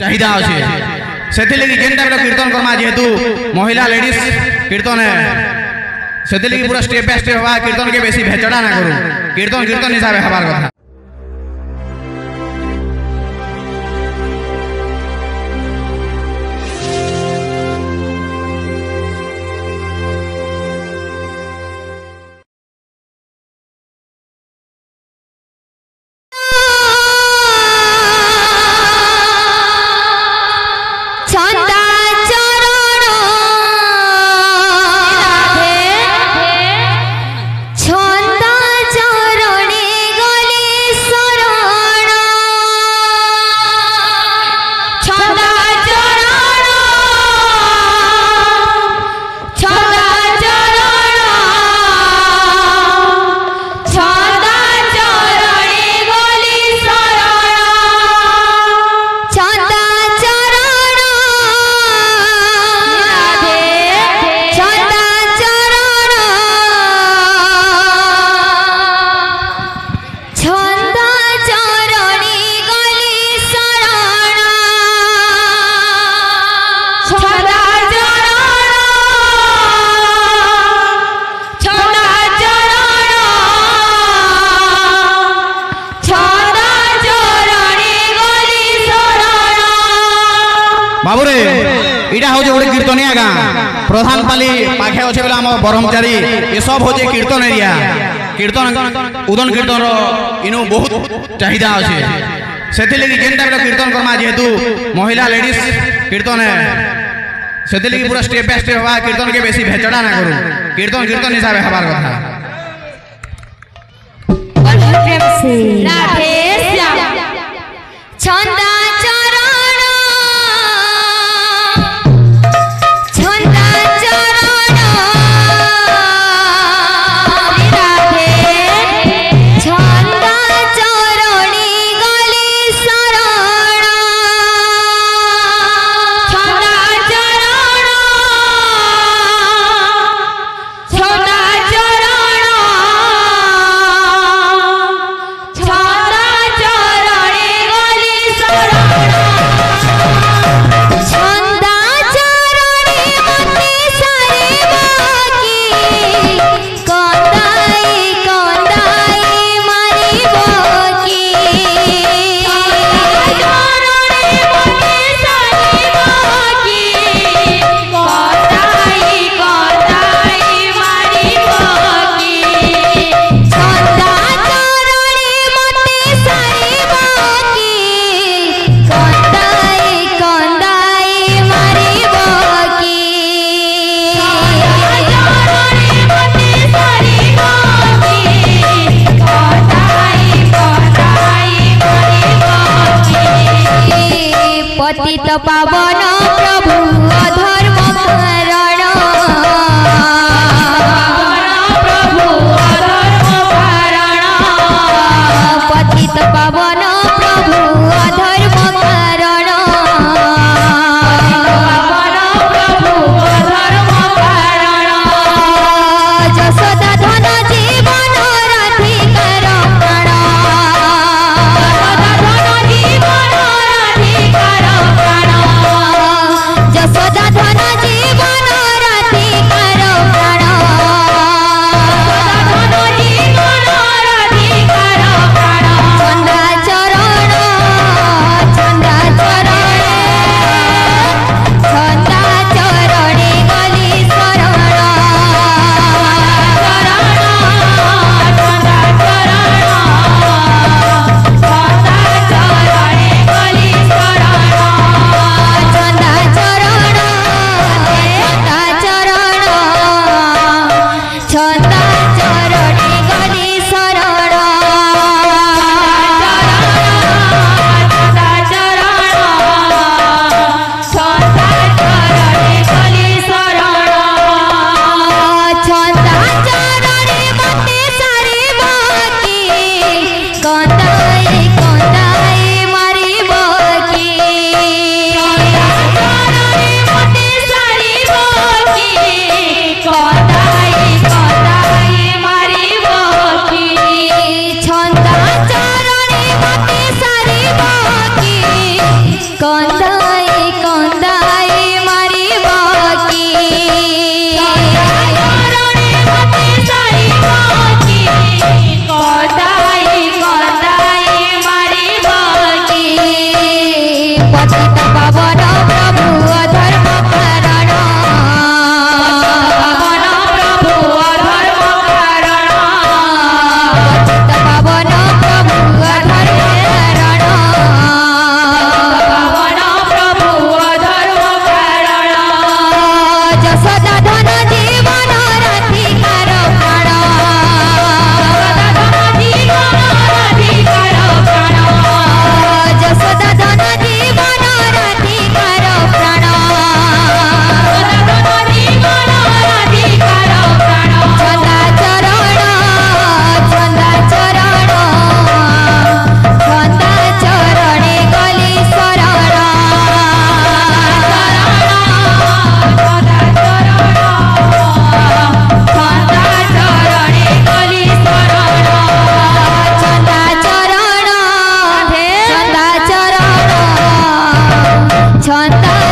चाहिदा अच्छे से जेन टाइप कीर्तन करमा जेहेतु महिला लेडीज कीर्तन है से पूरा स्टेप बाय स्टेप हवा कीर्तन के बेसी भेचड़ा ना करूँ कीर्तन कीर्तन हिसाब से हबार कथा बाबूरे इटा हो गोटे कीर्तनिया गाँ प्रधान पाली पाखे अच्छे बोले आम ब्रह्मचारी ये सब हो कीर्तन एरिया कीर्तन उदन कीर्तन इनु बहुत चाहिदा अच्छे से जेन टाइप कीर्तन करमा जेहेतु महिला लेडीज कीर्तन है से पूरा स्टेप बाय स्टेप हवा कीर्तन के बेसी भेचड़ा ना करूँ कीर्तन कीर्तन हिसाब से हबार कथा पतित पावन प्रभु अधर्म कारण प्रभु अधर्म कारण पतित पावन प्रभु अधर्म कारण प्रभु अधर्म कारण जशोदा धन जीवन राधिकार प्राण जशोदा धन पतित पावन प्रभु अधर्म कारण प्रभु अधर्म कारण पतित पावन प्रभु अधर्म कारण पावन प्रभु अधर्म कारण जसोदा धन जीवन राधिकार प्राण जसोदा धन जीवन राधिकार प्राण चंदा चरण चंदा चरण चंदा चरणे गली शरण चंदा चरणे गली शरण चंदा चरण चंदा चरण चंदा